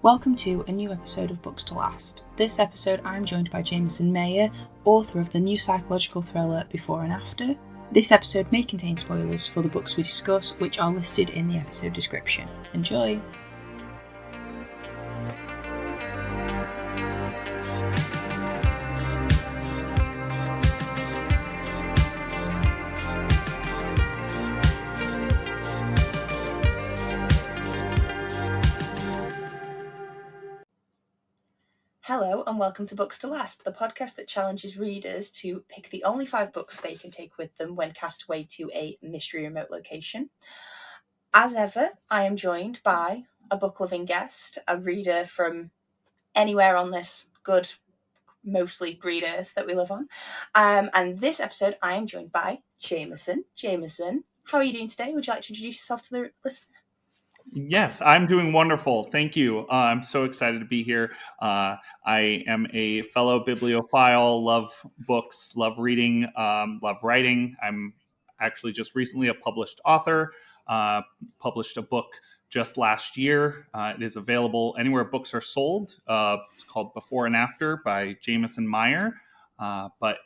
Welcome to a new episode of Books to Last. This episode I'm joined by Jamison Meyer, author of the new psychological thriller Before and After. This episode may contain spoilers for the books we discuss, which are listed in the episode description. Enjoy! Hello and welcome to Books to Last, the podcast that challenges readers to pick the only 5 books they can take with them when cast away to a mystery remote location. As ever, I am joined by a book-loving guest, a reader from anywhere on this good, mostly green earth that we live on. And this episode, I am joined by Jamison. Jamison, how are you doing today? Would you like to introduce yourself to the listener? Yes, I'm doing wonderful. Thank you. I'm so excited to be here. I am a fellow bibliophile, love books, love reading, love writing. I'm actually just recently a published author, published a book just last year. It is available anywhere books are sold. It's called Before and After by Jamison Meyer. But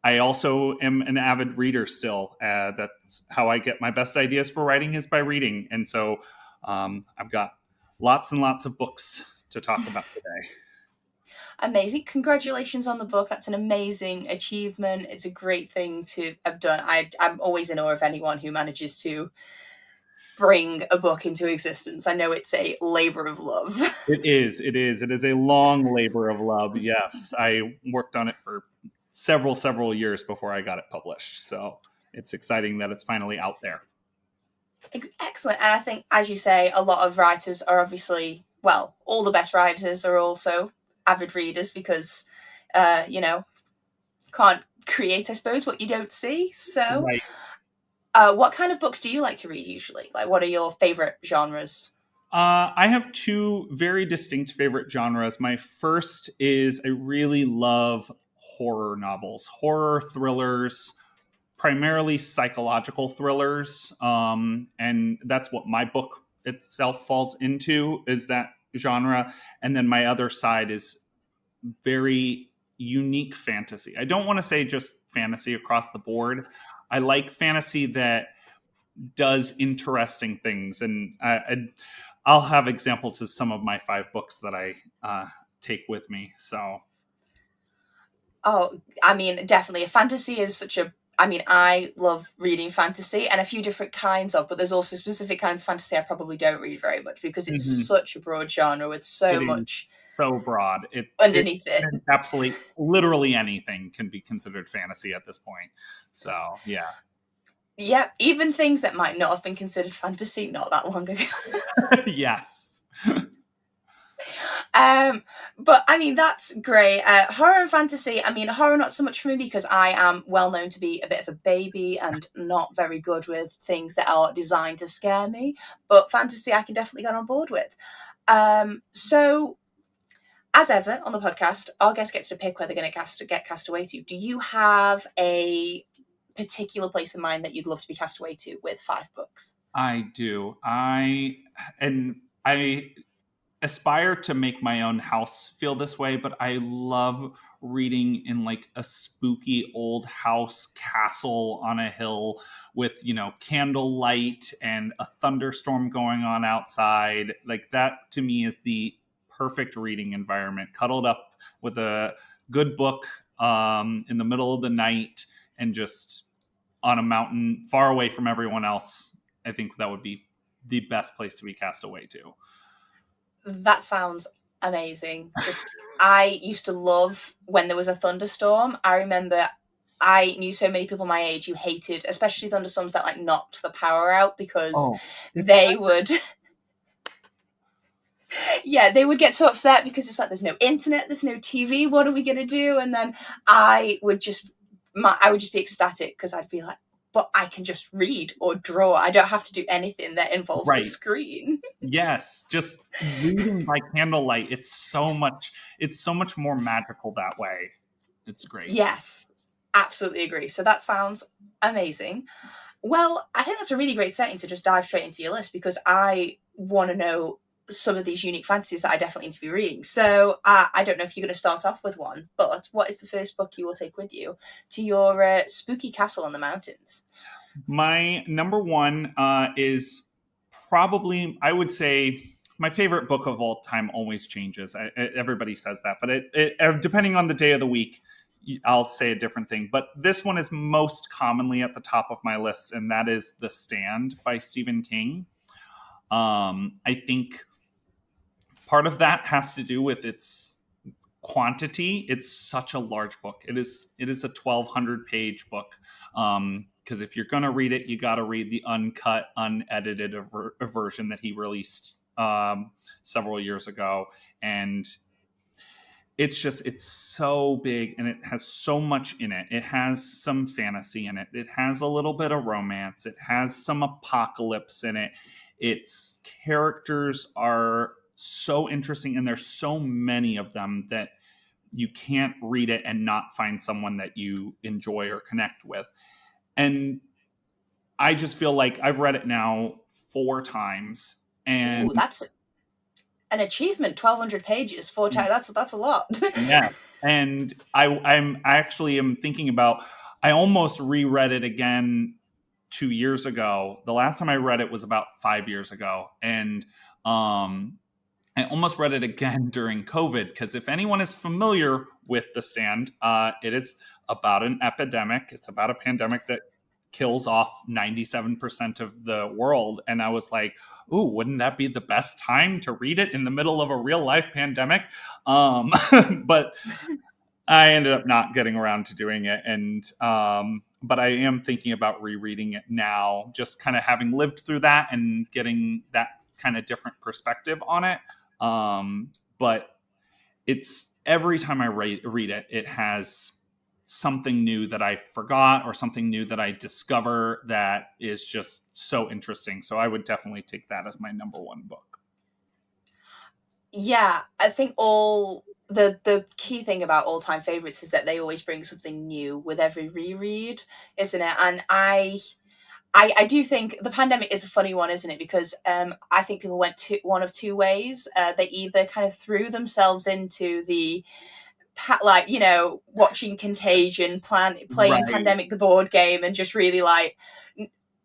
I also am an avid reader still. That's how I get my best ideas for writing is by reading. And so I've got lots and lots of books to talk about today. Amazing. Congratulations on the book. That's an amazing achievement. It's a great thing to have done. I'm always in awe of anyone who manages to bring a book into existence. I know it's a labor of love. It is. It is a long labor of love. Yes. I worked on it for several years before I got it published. So it's exciting that it's finally out there. Excellent. And I think, as you say, a lot of writers are obviously, well, all the best writers are also avid readers because, can't create, I suppose, what you don't see. So right. What kind of books do you like to read usually? Like, what are your favorite genres? I have 2 very distinct favorite genres. My first is I really love horror novels, horror thrillers, primarily psychological thrillers, and that's what my book itself falls into, is that genre. And then my other side is very unique fantasy. I don't want to say just fantasy across the board. I like fantasy that does interesting things, and I'll have examples of some of my 5 books that I take with me. So, oh, I mean, definitely, fantasy is such a. I mean, I love reading fantasy and a few different kinds of, but there's also specific kinds of fantasy I probably don't read very much because it's such a broad genre with so much. So broad. Underneath it. Absolutely, literally anything can be considered fantasy at this point. So, yeah. Yeah, even things that might not have been considered fantasy not that long ago. Yes. But I mean, that's great. Horror and fantasy, I mean, horror not so much for me because I am well known to be a bit of a baby and not very good with things that are designed to scare me. But fantasy, I can definitely get on board with. So, as ever on the podcast, our guest gets to pick where they're going to get cast away to. Do you have a particular place in mind that you'd love to be cast away to with 5 books? I do. I aspire to make my own house feel this way, but I love reading in like a spooky old house castle on a hill with, candlelight and a thunderstorm going on outside. Like that to me is the perfect reading environment, cuddled up with a good book in the middle of the night and just on a mountain far away from everyone else. I think that would be the best place to be cast away to. That sounds amazing. I used to love when there was a thunderstorm. I remember I knew so many people my age who hated, especially thunderstorms that like knocked the power out because they would... Yeah, they would get so upset because it's like, there's no internet, there's no TV, what are we going to do? And then I would just be ecstatic because I'd be like, but I can just read or draw. I don't have to do anything that involves a screen. Yes, just reading by candlelight. It's so much more magical that way. It's great. Yes, absolutely agree. So that sounds amazing. Well, I think that's a really great setting to just dive straight into your list because I want to know some of these unique fantasies that I definitely need to be reading. So I don't know if you're going to start off with one, but what is the first book you will take with you to your spooky castle in the mountains? My number one is probably, I would say, my favorite book of all time always changes. Everybody says that, but depending on the day of the week, I'll say a different thing. But this one is most commonly at the top of my list, and that is The Stand by Stephen King. I think part of that has to do with its quantity. It's such a large book. It is a 1,200 page book. Because if you're going to read it, you got to read the uncut, unedited version that he released several years ago. And it's so big and it has so much in it. It has some fantasy in it. It has a little bit of romance. It has some apocalypse in it. Its characters are so interesting, and there's so many of them that you can't read it and not find someone that you enjoy or connect with. And I just feel like I've read it now 4 times, and Ooh, that's an achievement. 1,200 pages, 4 times. That's a lot. yeah. And I actually am thinking about. I almost reread it again 2 years ago. The last time I read it was about 5 years ago, and I almost read it again during COVID, because if anyone is familiar with The Stand, it is about an epidemic. It's about a pandemic that kills off 97% of the world. And I was like, ooh, wouldn't that be the best time to read it in the middle of a real life pandemic? But I ended up not getting around to doing it. And but I am thinking about rereading it now, just kind of having lived through that and getting that kind of different perspective on it. But it's every time I read it, it has something new that I forgot or something new that I discover that is just so interesting. So I would definitely take that as my number one book. Yeah, I think all the key thing about all-time favorites is that they always bring something new with every reread, isn't it? And I do think the pandemic is a funny one, isn't it? Because I think people went one of two ways. They either kind of threw themselves into the like, you know, watching Contagion, playing Right. Pandemic the board game, and just really like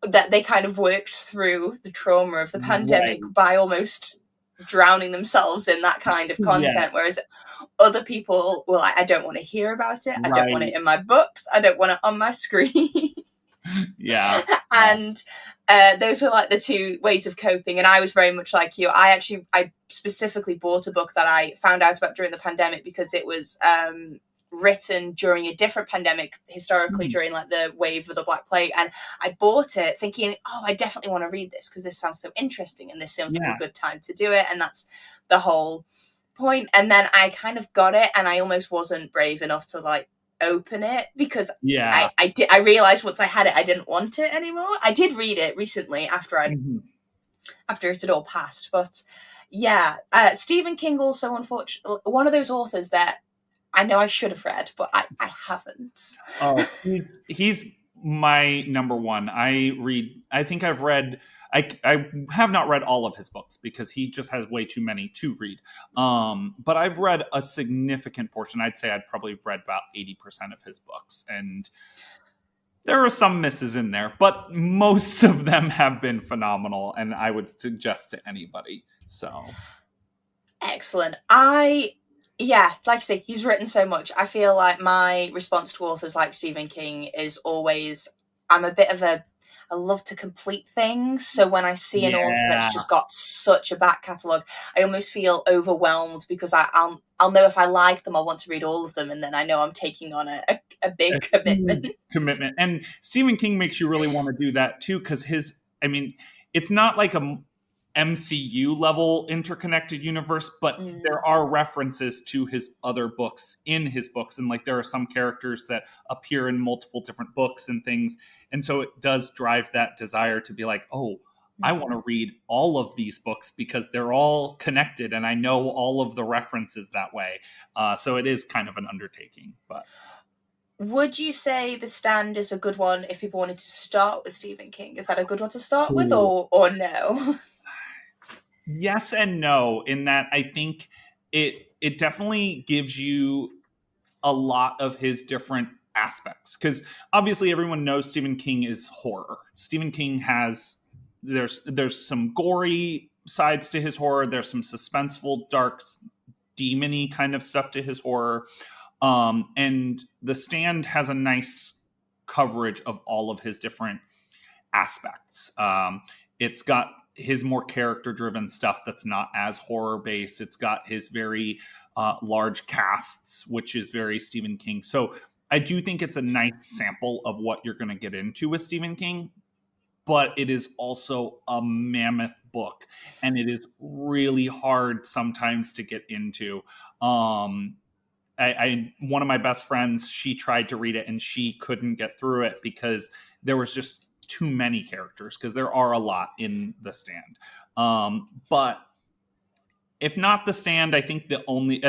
that they kind of worked through the trauma of the pandemic by almost drowning themselves in that kind of content. Yeah. Whereas other people were like, I don't want to hear about it. I don't want it in my books. I don't want it on my screen. Yeah. And those were like the two ways of coping. And I was very much like you. I specifically bought a book that I found out about during the pandemic because it was written during a different pandemic, historically during like the wave of the Black Plague. And I bought it thinking, oh, I definitely want to read this because this sounds so interesting and this seems like a good time to do it. And that's the whole point. And then I kind of got it and I almost wasn't brave enough to like open it because I realized once I had it I didn't want it anymore. I did read it recently after it had all passed, but Stephen King also, unfortunately, one of those authors that I know I should have read but I haven't. Oh, he's my number one. I think I've read, I have not read all of his books because he just has way too many to read. But I've read a significant portion. I'd say I'd probably read about 80% of his books. And there are some misses in there, but most of them have been phenomenal. And I would suggest to anybody. So. Excellent. Like I say, he's written so much. I feel like my response to authors like Stephen King is always, I love to complete things. So when I see an author that's just got such a back catalogue, I almost feel overwhelmed because I'll know if I like them, I'll want to read all of them. And then I know I'm taking on a big commitment. And Stephen King makes you really want to do that too. Because it's not like a MCU level interconnected universe, but there are references to his other books in his books, and like there are some characters that appear in multiple different books and things, and so it does drive that desire to be like, oh, I want to read all of these books because they're all connected and I know all of the references that way. So it is kind of an undertaking. But would you say The Stand is a good one if people wanted to start with Stephen King? Is that a good one to start with, or no? Yes and no, in that I think it definitely gives you a lot of his different aspects, because obviously everyone knows Stephen King is horror. Stephen King has there's some gory sides to his horror, there's some suspenseful, dark, demony kind of stuff to his horror. And The Stand has a nice coverage of all of his different aspects. It's got his more character driven stuff that's not as horror based. It's got his very large casts, which is very Stephen King. So I do think it's a nice sample of what you're going to get into with Stephen King, but it is also a mammoth book, and it is really hard sometimes to get into. I one of my best friends, she tried to read it and she couldn't get through it because there was just too many characters, because there are a lot in The Stand. But if not The Stand, I think the only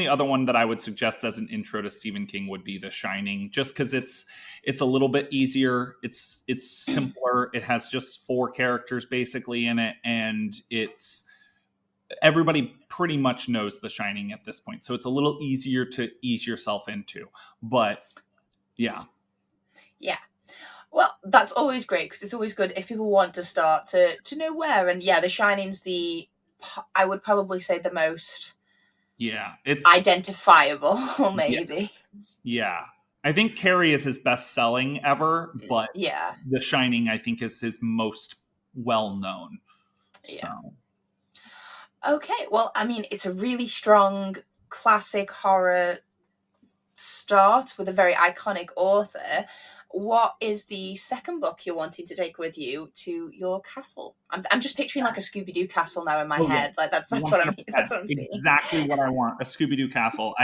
other one that I would suggest as an intro to Stephen King would be The Shining, just because it's a little bit easier. It's simpler. It has just 4 characters basically in it, and everybody pretty much knows The Shining at this point, so it's a little easier to ease yourself into. But yeah. Well, that's always great, because it's always good if people want to start to know where. And yeah, The Shining's I would probably say the most it's identifiable, maybe. Yeah. I think Carrie is his best selling ever, but yeah, The Shining I think is his most well known. yeah. Okay, well, I mean, it's a really strong classic horror start with a very iconic author. What is the second book you're wanting to take with you to your castle? I'm just picturing like a Scooby-Doo castle now in my head. Like that's what I mean. That's what I'm seeing. Exactly what I want. A Scooby-Doo castle.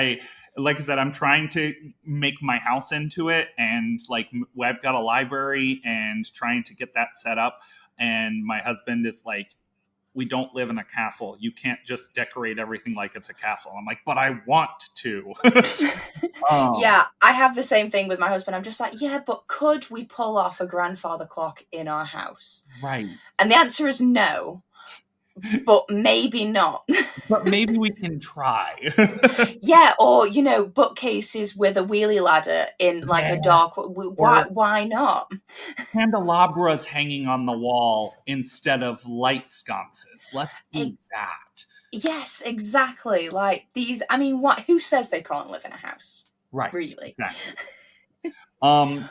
Like I said, I'm trying to make my house into it, and like I've got a library and trying to get that set up. And my husband is like, we don't live in a castle. You can't just decorate everything like it's a castle. I'm like, but I want to. Yeah, I have the same thing with my husband. I'm just like, yeah, but could we pull off a grandfather clock in our house? Right. And the answer is no. But maybe not. But maybe we can try. Yeah, or bookcases with a wheelie ladder in like a dark. Why not? Candelabras hanging on the wall instead of light sconces. Let's do that. Yes, exactly. Like these. I mean, what? Who says they can't live in a house? Right. Really. Exactly.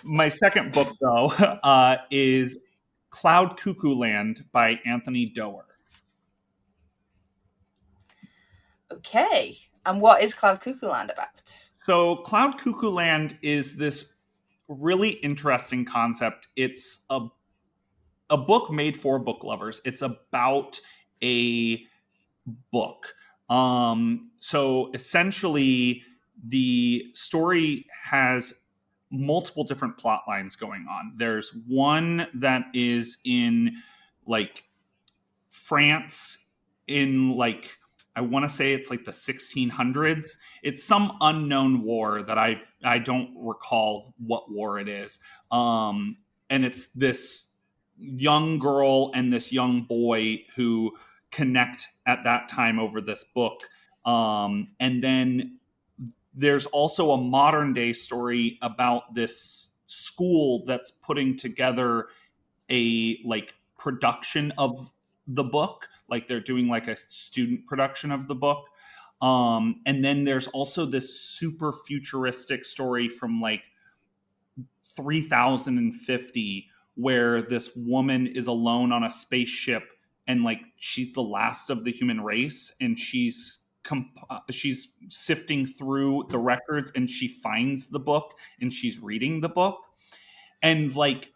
My second book, though, is Cloud Cuckoo Land by Anthony Doerr. Okay. And what is Cloud Cuckoo Land about? So Cloud Cuckoo Land is this really interesting concept. It's a book made for book lovers. It's about a book. So essentially, the story has multiple different plot lines going on. There's one that is in like France in like, I want to say it's like the 1600s. It's some unknown war that I don't recall what war it is. And it's this young girl and this young boy who connect at that time over this book. And then there's also a modern day story about this school that's putting together a like production of the book. Like they're doing like a student production of the book. And then there's also this super futuristic story from like 3050 where this woman is alone on a spaceship, and like she's the last of the human race, and she's sifting through the records, and she finds the book and she's reading the book. And like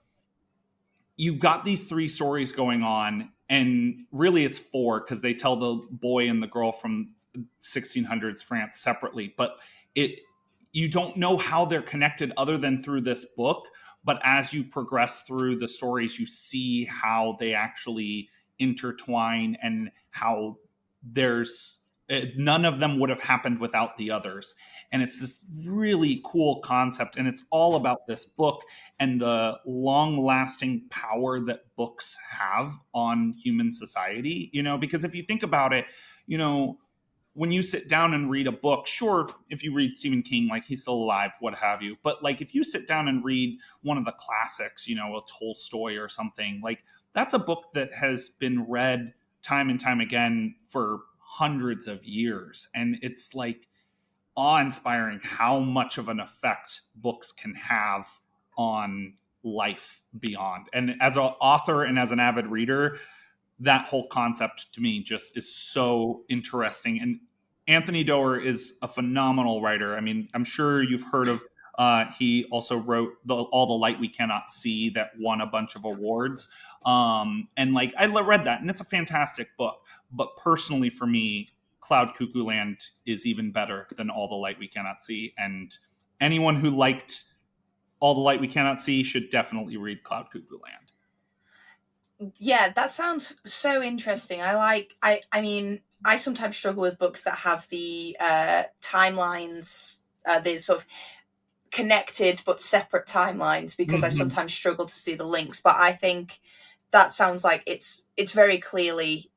you've got these 3 stories going on, and really it's 4 because they tell the boy and the girl from 1600s France separately, but you don't know how they're connected other than through this book. But as you progress through the stories, you see how they actually intertwine, and how there's none of them would have happened without the others. And it's this really cool concept. And it's all about this book and the long lasting power that books have on human society, because if you think about it, when you sit down and read a book, sure, if you read Stephen King, like he's still alive, what have you. But like if you sit down and read one of the classics, a Tolstoy or something, like that's a book that has been read time and time again for hundreds of years. And it's like awe-inspiring how much of an effect books can have on life beyond. And as an author and as an avid reader, that whole concept to me just is so interesting. And Anthony Doerr is a phenomenal writer. I mean, I'm sure you've heard of, he also wrote All the Light We Cannot See that won a bunch of awards. And like, I read that and it's a fantastic book. But personally for me, Cloud Cuckoo Land is even better than All the Light We Cannot See. And anyone who liked All the Light We Cannot See should definitely read Cloud Cuckoo Land. Yeah, that sounds so interesting. I mean, I sometimes struggle with books that have the timelines, the sort of connected but separate timelines, because I sometimes struggle to see the links. But I think that sounds like it's very clearly,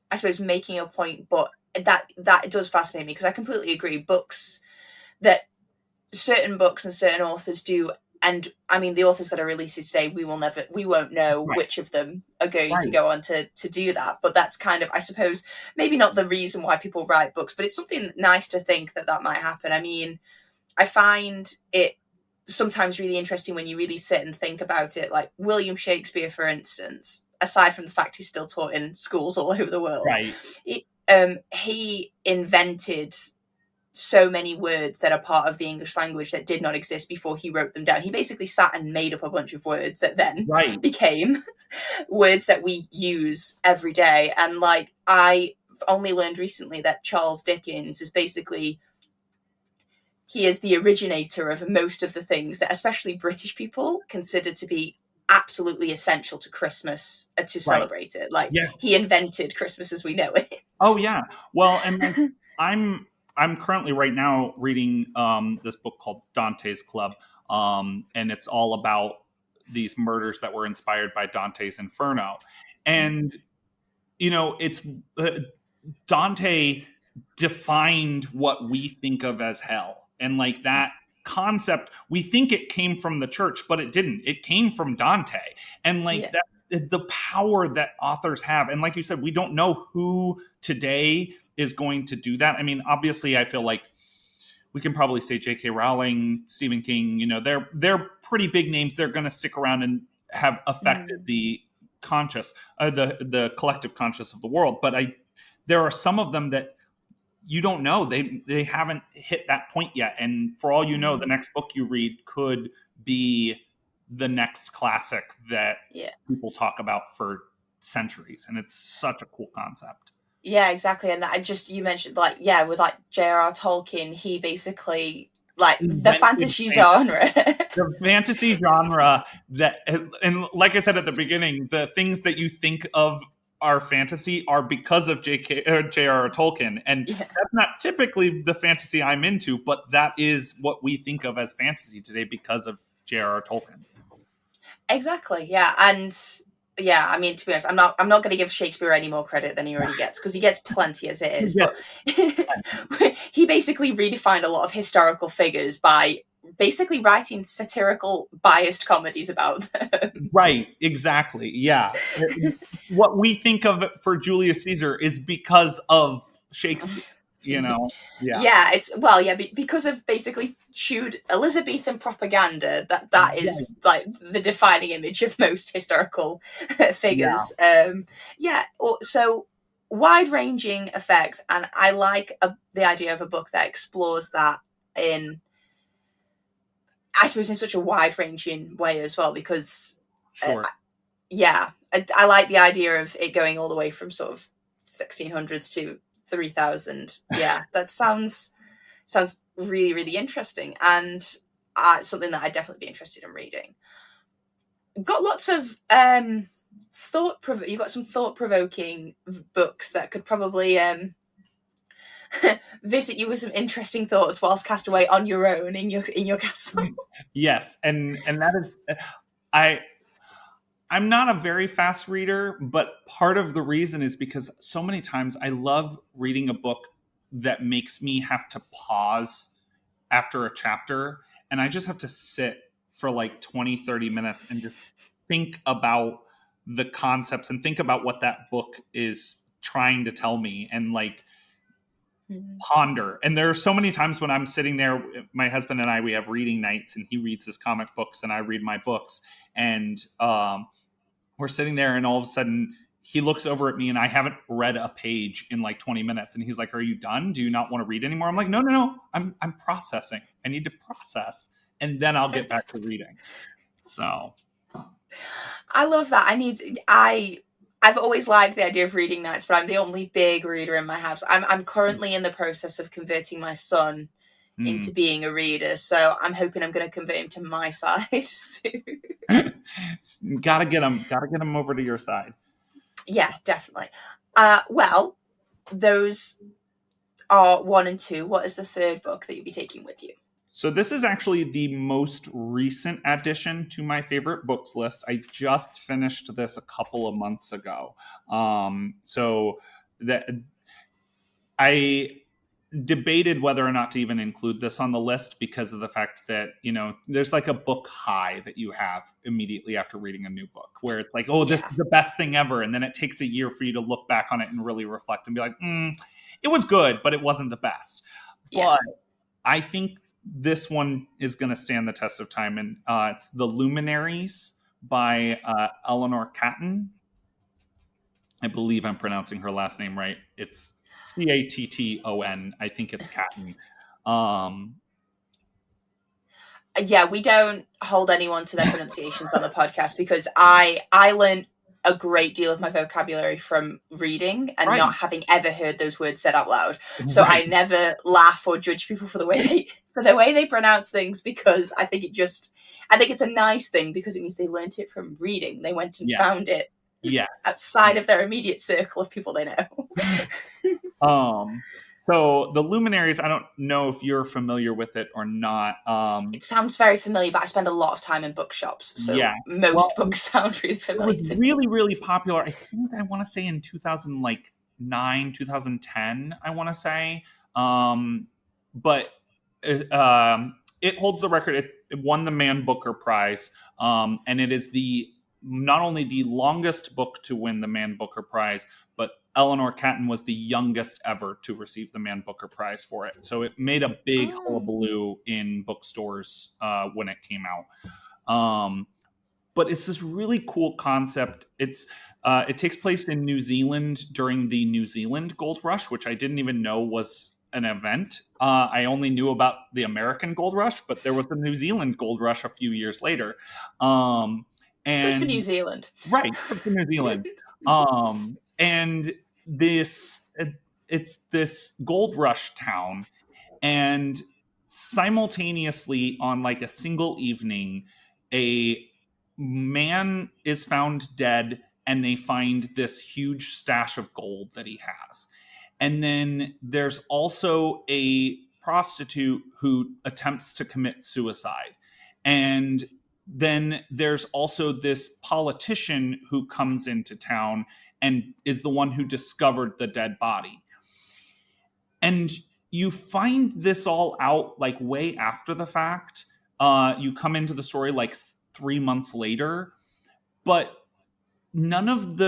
I suppose, making a point, but that it does fascinate me, because I completely agree. Books that certain books and certain authors do, and I mean the authors that are releasing today, we won't know which of them are going to go on to do that. But that's kind of, I suppose, maybe not the reason why people write books, but it's something nice to think that might happen. I mean, I find it sometimes really interesting when you really sit and think about it. Like William Shakespeare, for instance, aside from the fact he's still taught in schools all over the world, he invented so many words that are part of the English language that did not exist before he wrote them down. He basically sat and made up a bunch of words that then became words that we use every day. And like, I only learned recently that Charles Dickens is basically, he is the originator of most of the things that especially British people consider to be absolutely essential to Christmas, to celebrate it. Like, he invented Christmas as we know it. Oh yeah. Well, and I'm currently right now reading this book called Dante's Club, and it's all about these murders that were inspired by Dante's Inferno. And it's Dante defined what we think of as hell, and like that concept, we think it came from the church, but it didn't. It came from Dante. And like that, the power that authors have, and like you said, we don't know who today is going to do that. I mean, obviously I feel like we can probably say J.K. Rowling, Stephen King, they're pretty big names. They're going to stick around and have affected the conscious, the collective conscious of the world. But there are some of them that you don't know. They haven't hit that point yet. And for all you know, the next book you read could be the next classic that people talk about for centuries. And it's such a cool concept. Yeah, exactly. And you mentioned, like, with like J.R.R. Tolkien, he basically, like, the fantasy genre. The fantasy genre that, and like I said at the beginning, the things that you think of are fantasy are because of J.R.R. Tolkien. And that's not typically the fantasy I'm into, but that is what we think of as fantasy today because of J.R.R. Tolkien. Exactly. Yeah. And yeah, I mean, to be honest, I'm not going to give Shakespeare any more credit than he already gets, because he gets plenty as it is. But he basically redefined a lot of historical figures by basically writing satirical, biased comedies about them. Right, exactly. Yeah. What we think of for Julius Caesar is because of Shakespeare, Yeah, because of basically chewed Elizabethan propaganda. That is like the defining image of most historical figures. So wide-ranging effects, and I like the idea of a book that explores that in, I suppose, in such a wide-ranging way as well, because I like the idea of it going all the way from sort of 1600s to 3000. Yeah, that sounds really, really interesting, and something that I'd definitely be interested in reading. Got lots of you've got some thought-provoking books that could probably visit you with some interesting thoughts whilst cast away on your own in your castle. Yes, and that is I I'm not a very fast reader, but part of the reason is because so many times I love reading a book that makes me have to pause after a chapter, and I just have to sit for like 20, 30 minutes and just think about the concepts and think about what that book is trying to tell me, and like ponder. And there are so many times when I'm sitting there, my husband and I, we have reading nights, and he reads his comic books and I read my books, and we're sitting there, and all of a sudden he looks over at me, and I haven't read a page in like 20 minutes, and he's like, "Are you done? Do you not want to read anymore?" I'm like, no, I'm processing. I need to process, and then I'll get back to reading. So I love that. I've always liked the idea of reading nights, but I'm the only big reader in my house. I'm currently in the process of converting my son into being a reader, so I'm hoping I'm going to convert him to my side soon. gotta get him over to your side. Yeah, definitely. Well, those are 1 and 2. What is the third book that you'll be taking with you? So this is actually the most recent addition to my favorite books list. I just finished this a couple of months ago. So that I debated whether or not to even include this on the list because of the fact that, you know, there's like a book high that you have immediately after reading a new book where it's like, oh, this is the best thing ever. And then it takes a year for you to look back on it and really reflect and be like, it was good, but it wasn't the best. Yeah. But I think this one is going to stand the test of time. And it's The Luminaries by Eleanor Catton. I believe I'm pronouncing her last name right. It's Catton. I think it's Catton. Yeah, we don't hold anyone to their pronunciations on the podcast because I learned a great deal of my vocabulary from reading and not having ever heard those words said out loud. So I never laugh or judge people for the way they pronounce things, because I think it's a nice thing because it means they learnt it from reading. They went and found it outside of their immediate circle of people they know. So The Luminaries, I don't know if you're familiar with it or not. It sounds very familiar, but I spend a lot of time in bookshops, so most books sound really familiar to me. It was really, really popular. I think I want to say in 2009, 2010, I want to say. But it holds the record. It won the Man Booker Prize, and it is not only the longest book to win the Man Booker Prize, but Eleanor Catton was the youngest ever to receive the Man Booker Prize for it. So it made a big hullabaloo in bookstores when it came out. But it's this really cool concept. It takes place in New Zealand during the New Zealand Gold Rush, which I didn't even know was an event. I only knew about the American Gold Rush, but there was the New Zealand Gold Rush a few years later. And good for New Zealand. Right, good for New Zealand. And it's this gold rush town, and simultaneously on like a single evening, a man is found dead, and they find this huge stash of gold that he has. And then there's also a prostitute who attempts to commit suicide. And then there's also this politician who comes into town and is the one who discovered the dead body. And you find this all out like way after the fact. You come into the story like 3 months later, but none of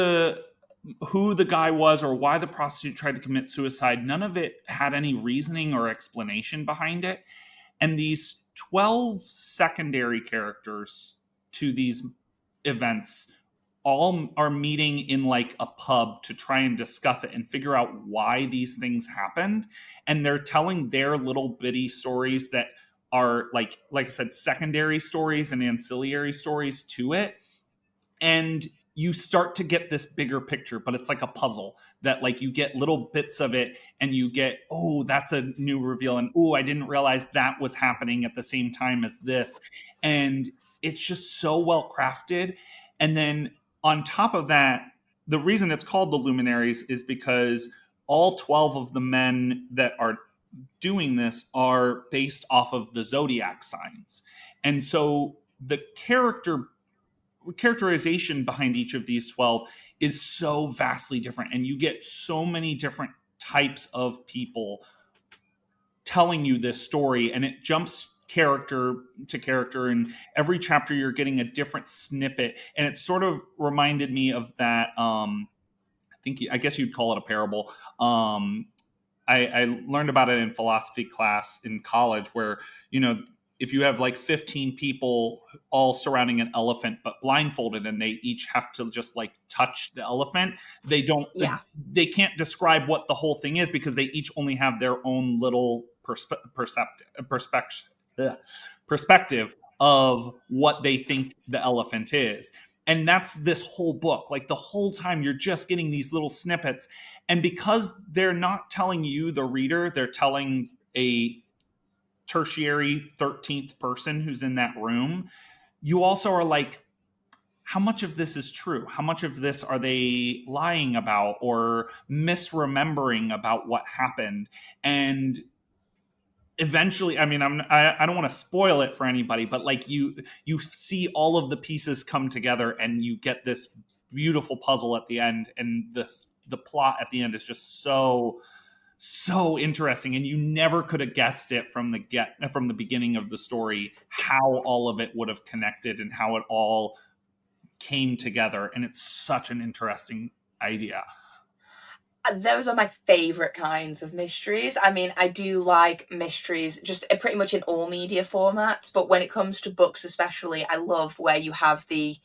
who the guy was or why the prostitute tried to commit suicide, none of it had any reasoning or explanation behind it. And these 12 secondary characters to these events all are meeting in like a pub to try and discuss it and figure out why these things happened. And they're telling their little bitty stories that are like I said, secondary stories and ancillary stories to it. And you start to get this bigger picture, but it's like a puzzle that like you get little bits of it and you get, oh, that's a new reveal. And oh, I didn't realize that was happening at the same time as this. And it's just so well crafted. And then on top of that, the reason it's called The Luminaries is because all 12 of the men that are doing this are based off of the zodiac signs. And so the characterization behind each of these 12 is so vastly different, and you get so many different types of people telling you this story, and it jumps character to character, and every chapter you're getting a different snippet, and it sort of reminded me of that I guess you'd call it a parable. I learned about it in philosophy class in college, where, if you have like 15 people all surrounding an elephant but blindfolded, and they each have to just like touch the elephant, they can't describe what the whole thing is, because they each only have their own little perspective of what they think the elephant is. And that's this whole book. Like, the whole time you're just getting these little snippets. And because they're not telling you, the reader, they're telling a tertiary 13th person who's in that room, you also are like, how much of this is true? How much of this are they lying about or misremembering about what happened? And eventually, I mean, I don't want to spoil it for anybody, but like you see all of the pieces come together, and you get this beautiful puzzle at the end, and the plot at the end is just so interesting, and you never could have guessed it from the beginning of the story, how all of it would have connected and how it all came together. And it's such an interesting idea. Those are my favorite kinds of mysteries. I mean, I do like mysteries just pretty much in all media formats, but when it comes to books especially, I love where you have the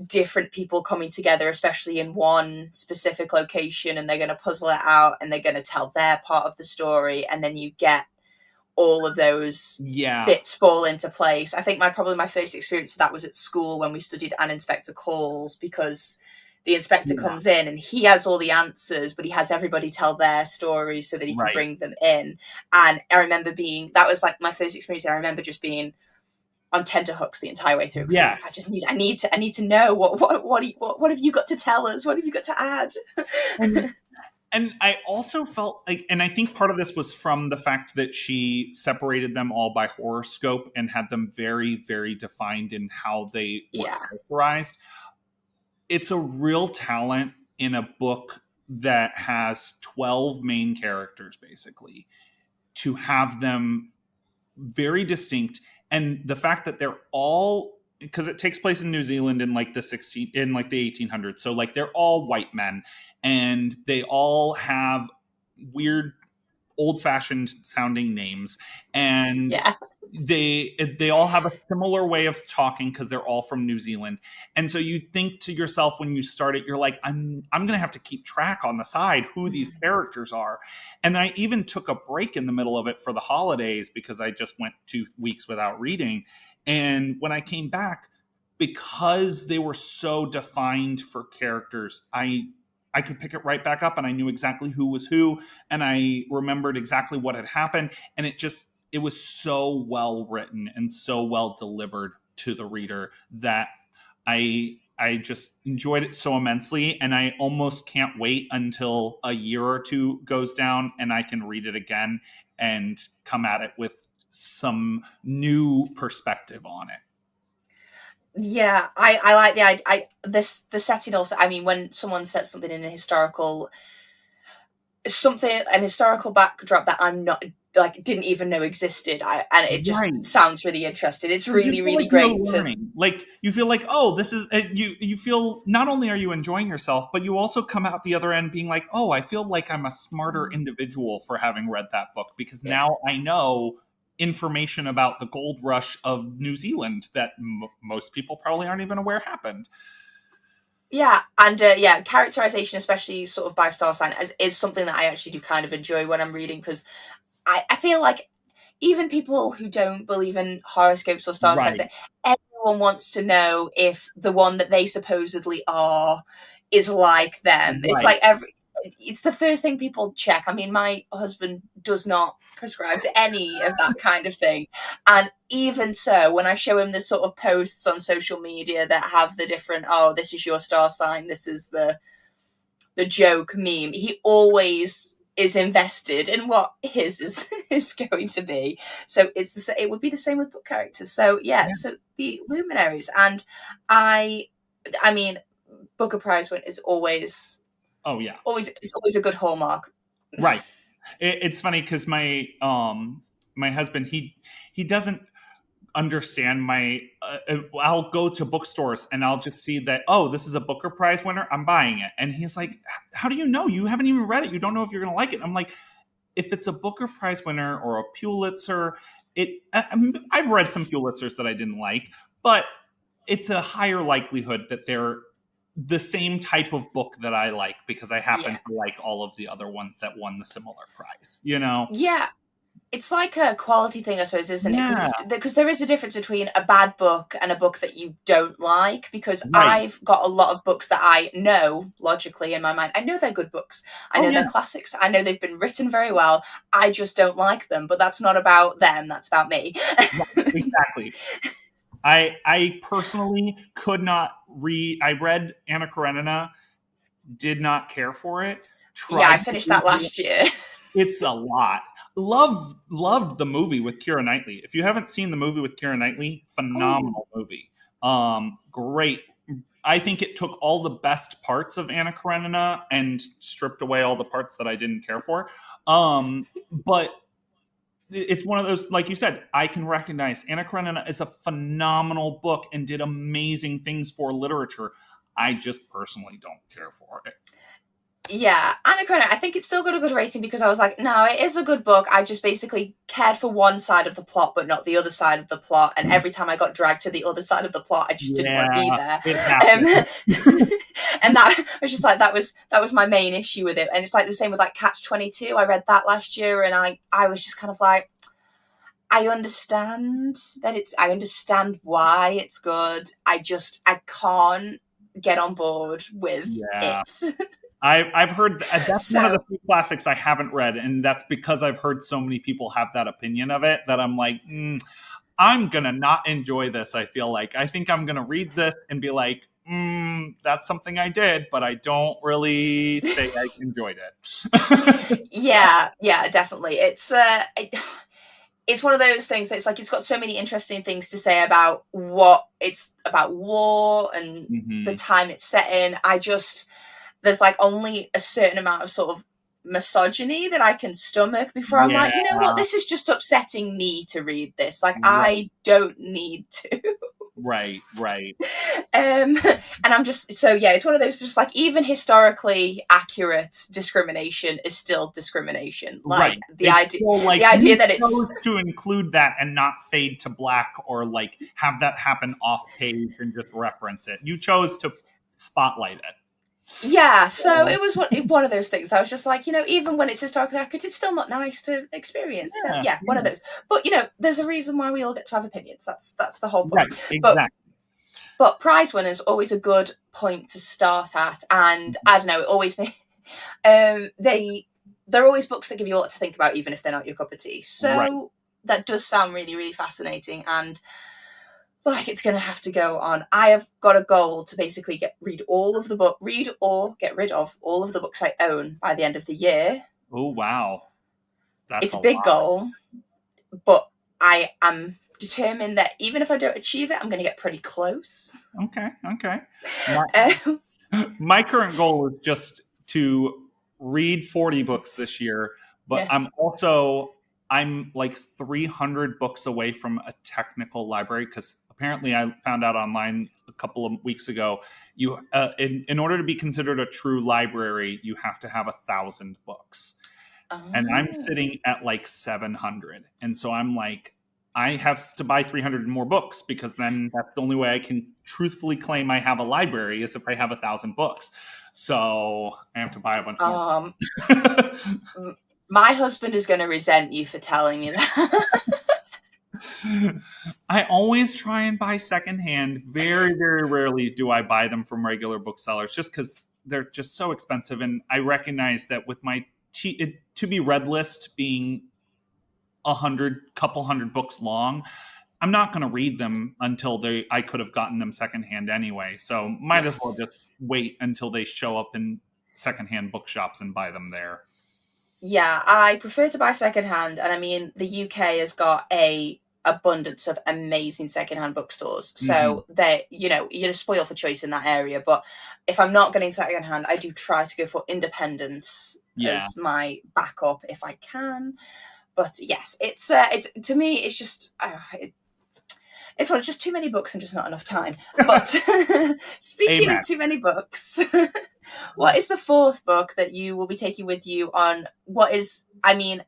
different people coming together, especially in one specific location, and they're going to puzzle it out, and they're going to tell their part of the story, and then you get all of those bits fall into place. I think probably my first experience of that was at school, when we studied An Inspector Calls, because the inspector comes in and he has all the answers, but he has everybody tell their story so that he can bring them in. And I remember that was like my first experience. I remember just being on tenterhooks the entire way through. Yes. I need to know what have you got to tell us? What have you got to add? And I also felt like, and I think part of this was from the fact that she separated them all by horoscope and had them very, very defined in how they were characterized. It's a real talent in a book that has 12 main characters, basically, to have them very distinct. And the fact that they're all, because it takes place in New Zealand in like the 1800s. So like they're all white men, and they all have weird old-fashioned sounding names, and they all have a similar way of talking because they're all from New Zealand. And so you think to yourself when you start it, you're like, I'm gonna have to keep track on the side who these characters are. And I even took a break in the middle of it for the holidays, because I just went 2 weeks without reading. And when I came back, because they were so defined for characters, I could pick it right back up, and I knew exactly who was who, and I remembered exactly what had happened. And it was so well written and so well delivered to the reader that I just enjoyed it so immensely. And I almost can't wait until a year or two goes down and I can read it again and come at it with some new perspective on it. Yeah, I like the setting also. I mean, when someone sets something in an historical backdrop that I'm not didn't even know existed, and it just sounds really interesting. It's really, really great like you feel like, oh, this is you feel not only are you enjoying yourself, but you also come out the other end being like, oh, I feel like I'm a smarter individual for having read that book, because now I know information about the gold rush of New Zealand that most people probably aren't even aware happened. Yeah, and characterization, especially sort of by star sign, is something that I actually do kind of enjoy when I'm reading, because I feel like even people who don't believe in horoscopes or star signs, everyone wants to know if the one that they supposedly are is like them. It's like it's the first thing people check. I mean, my husband does not prescribe to any of that kind of thing, and even so, when I show him the sort of posts on social media that have the different, oh, this is your star sign, this is the the joke meme. He always is invested in what his is going to be. So it would be the same with book characters. So yeah. So the Luminaries, and I mean, Booker Prize win is always. Oh yeah. It's always a good hallmark. Right. It's funny because my husband, he doesn't understand my I'll go to bookstores and I'll just see that, oh, this is a Booker Prize winner, I'm buying it. And he's like, how do you know? You haven't even read it. You don't know if you're gonna like it. I'm like, if it's a Booker Prize winner or a Pulitzer, I've read some Pulitzers that I didn't like, but it's a higher likelihood that they're the same type of book that I like, because I happen to like all of the other ones that won the similar prize, you know? Yeah. It's like a quality thing, I suppose, isn't it? Because there is a difference between a bad book and a book that you don't like. Because I've got a lot of books that I know logically in my mind. I know they're good books. I know they're classics. I know they've been written very well. I just don't like them. But that's not about them. That's about me. Exactly. I personally could not read. I read Anna Karenina, did not care for it. I finished that last year. It's a lot. Loved the movie with Keira Knightley. If you haven't seen the movie with Keira Knightley, phenomenal movie. Great. I think it took all the best parts of Anna Karenina and stripped away all the parts that I didn't care for. But it's one of those, like you said, I can recognize Anna Karenina is a phenomenal book and did amazing things for literature. I just personally don't care for it. Yeah, Anna Karenina, I think it's still got a good rating because I was like, no, it is a good book. I just basically cared for one side of the plot, but not the other side of the plot. And every time I got dragged to the other side of the plot, I just didn't want to be there. And that I was just like, that was my main issue with it. And it's like the same with like Catch-22. I read that last year, and I was just kind of like, I understand why it's good. I can't get on board with it. I've heard that's one of the few classics I haven't read, and that's because I've heard so many people have that opinion of it that I'm like, I'm gonna not enjoy this. I feel like I think I'm gonna read this and be like, that's something I did, but I don't really say I enjoyed it. yeah, definitely. It's one of those things that's like, it's got so many interesting things to say about what it's about, war and the time it's set in. There's like only a certain amount of sort of misogyny that I can stomach before I'm like, you know what, this is just upsetting me to read this. Like, I don't need to. Right. And I'm just, so yeah, it's one of those, just like, even historically accurate discrimination is still discrimination. Like the idea that it's to include that and not fade to black or like have that happen off page and just reference it. You chose to spotlight it. Yeah, so it was one of those things. I was just like, even when it's historically accurate, it's still not nice to experience. So yeah, one of those. But there's a reason why we all get to have opinions. That's the whole point. Right, exactly. But prize winners always a good point to start at, and I don't know, it always they're always books that give you a lot to think about, even if they're not your cup of tea. So that does sound really, really fascinating, and like, it's going to have to go on. I have got a goal to basically read or get rid of all of the books I own by the end of the year. Oh, wow. It's a big goal, but I am determined that even if I don't achieve it, I'm going to get pretty close. Okay. My current goal is just to read 40 books this year, but I'm like 300 books away from a technical library, because apparently I found out online a couple of weeks ago, you in order to be considered a true library, you have to have 1,000 books. And I'm sitting at like 700. And so I'm like, I have to buy 300 more books, because then that's the only way I can truthfully claim I have a library, is if I have 1,000 books. So I have to buy a bunch more. My husband is going to resent you for telling me that. I always try and buy secondhand. Very, very rarely do I buy them from regular booksellers, just because they're just so expensive. And I recognize that with my to be read list being couple hundred books long, I'm not going to read them until I could have gotten them secondhand anyway. So might as well just wait until they show up in secondhand bookshops and buy them there. Yeah, I prefer to buy secondhand, and I mean the UK has got a abundance of amazing secondhand bookstores, so they, you're spoiled for choice in that area. But if I'm not getting secondhand, I do try to go for independence as my backup if I can. But yes, it's to me, it's just it's just too many books and just not enough time. But speaking Amen. of too many books, what is the fourth book that you will be taking with you on what is, I mean,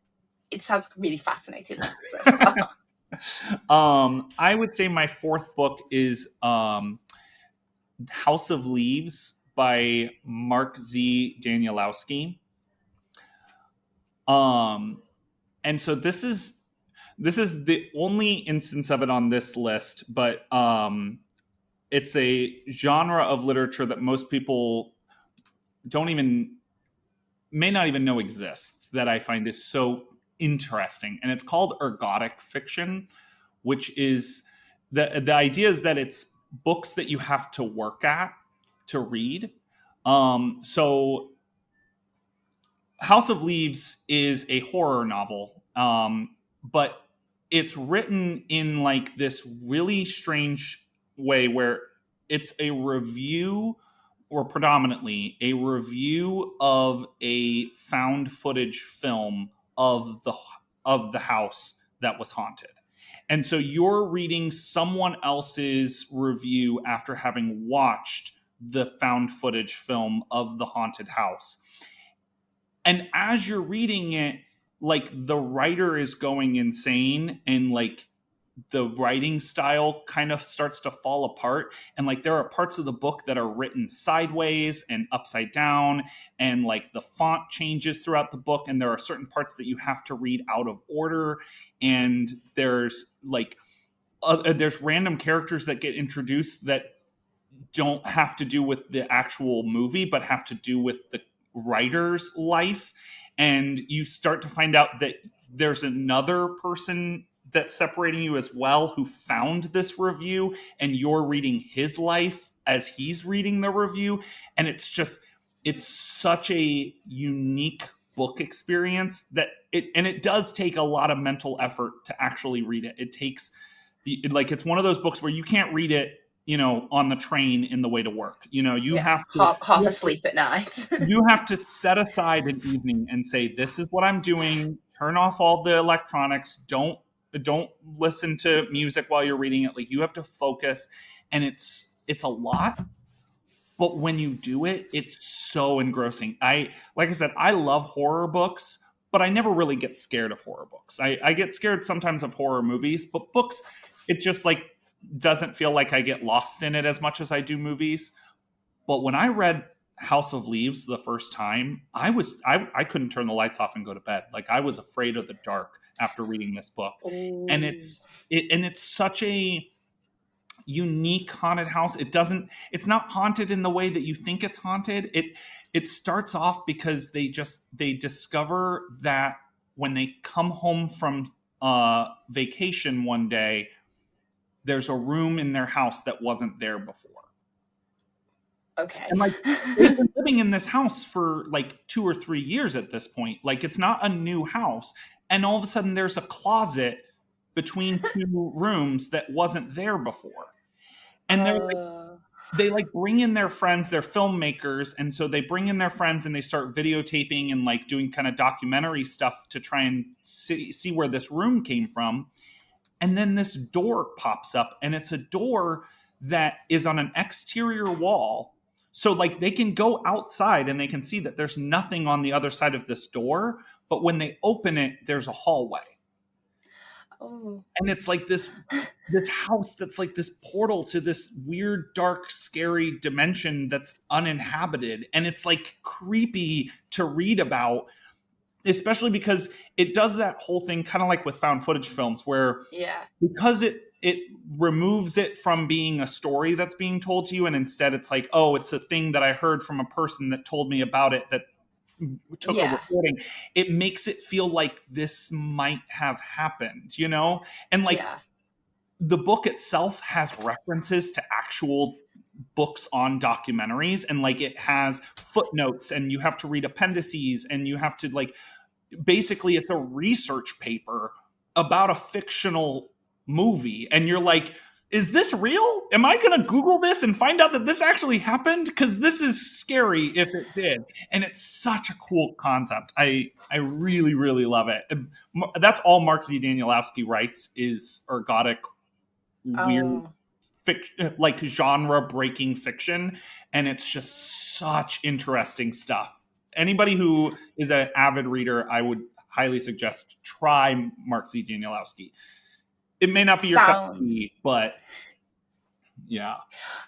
it sounds like a really fascinating list so far. I would say my fourth book is House of Leaves by Mark Z. Danielewski. And so this is the only instance of it on this list, but it's a genre of literature that most people may not even know exists, that I find is so interesting. And it's called ergodic fiction, which is the idea is that it's books that you have to work at to read. So House of Leaves is a horror novel, but it's written in like this really strange way where it's a review, or predominantly a review of a found footage film of the house that was haunted. And so you're reading someone else's review after having watched the found footage film of the haunted house. And as you're reading it, like the writer is going insane, and like the writing style kind of starts to fall apart. And like there are parts of the book that are written sideways and upside down, and like the font changes throughout the book. And there are certain parts that you have to read out of order. And there's like, there's random characters that get introduced that don't have to do with the actual movie, but have to do with the writer's life. And you start to find out that there's another person that's separating you as well, who found this review, and you're reading his life as he's reading the review. And it's such a unique book experience that it does take a lot of mental effort to actually read it. It takes it's one of those books where you can't read it on the train in the way to work. You have to half asleep at night. You have to set aside an evening and say, this is what I'm doing. Turn off all the electronics. Don't listen to music while you're reading it. Like, you have to focus, and it's a lot. But when you do it, it's so engrossing. Like I said, I love horror books, but I never really get scared of horror books. I get scared sometimes of horror movies, but books, it just like doesn't feel like I get lost in it as much as I do movies. But when I read House of Leaves the first time, I couldn't turn the lights off and go to bed. Like, I was afraid of the dark after reading this book. Ooh. And it's such a unique haunted house. It's not haunted in the way that you think it's haunted. It starts off because they discover that when they come home from vacation one day, there's a room in their house that wasn't there before. Okay. And like, they've been living in this house for like 2 or 3 years at this point. Like, it's not a new house. And all of a sudden there's a closet between two rooms that wasn't there before. And they bring in their friends, they're filmmakers. And so they bring in their friends and they start videotaping and like doing kind of documentary stuff to try and see where this room came from. And then this door pops up, and it's a door that is on an exterior wall. So like, they can go outside and they can see that there's nothing on the other side of this door. But when they open it, there's a hallway. Oh. And it's like this house that's like this portal to this weird, dark, scary dimension that's uninhabited. And it's like creepy to read about, especially because it does that whole thing kind of like with found footage films where, because it removes it from being a story that's being told to you, and instead it's like, oh, it's a thing that I heard from a person that told me about it that took a recording. It makes it feel like this might have happened, and like the book itself has references to actual books on documentaries, and like it has footnotes and you have to read appendices and you have to like basically it's a research paper about a fictional movie, and you're like, is this real? Am I going to Google this and find out that this actually happened? Because this is scary if it did. And it's such a cool concept. I really, really love it. And that's all Mark Z. Danielewski writes is ergodic, weird, like genre-breaking fiction. And it's just such interesting stuff. Anybody who is an avid reader, I would highly suggest try Mark Z. Danielewski. It may not be your cup of tea, but yeah.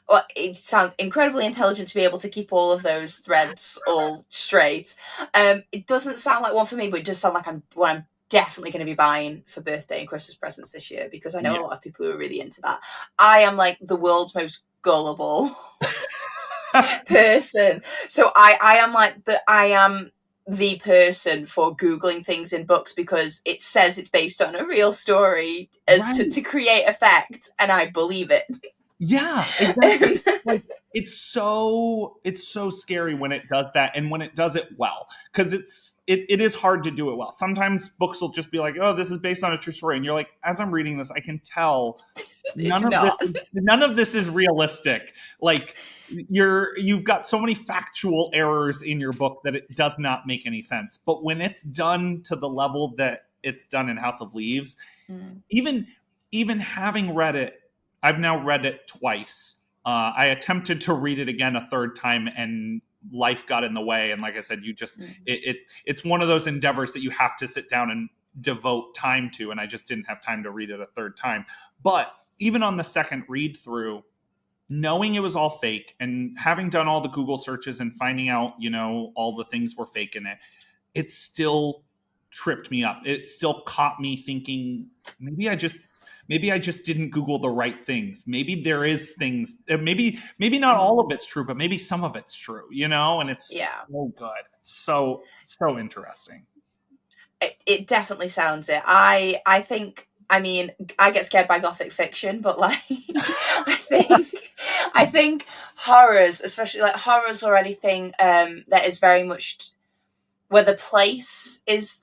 Well, it sounds incredibly intelligent to be able to keep all of those threads all straight. It doesn't sound like one for me, but it does sound like what I'm definitely going to be buying for birthday and Christmas presents this year, because I know a lot of people who are really into that. I am like the world's most gullible person. So I am the person for Googling things in books because it says it's based on a real story to create effect, and I believe it. Yeah, exactly. Like, it's so scary when it does that, and when it does it well, because it is hard to do it well. Sometimes books will just be like, oh, this is based on a true story, and you're like, as I'm reading this, I can tell none of this is realistic. Like, you've got so many factual errors in your book that it does not make any sense. But when it's done to the level that it's done in House of Leaves, even having read it, I've now read it twice. I attempted to read it again a third time, and life got in the way. And like I said, it's one of those endeavors that you have to sit down and devote time to. And I just didn't have time to read it a third time. But even on the second read through, knowing it was all fake and having done all the Google searches and finding out, all the things were fake in it, it still tripped me up. It still caught me thinking, maybe I just didn't Google the right things. Maybe there is things, maybe not all of it's true, but maybe some of it's true, and it's so good. It's so interesting. It definitely sounds it. I think, I get scared by Gothic fiction, but like, I think horrors, especially like horrors or anything that is very much where the place is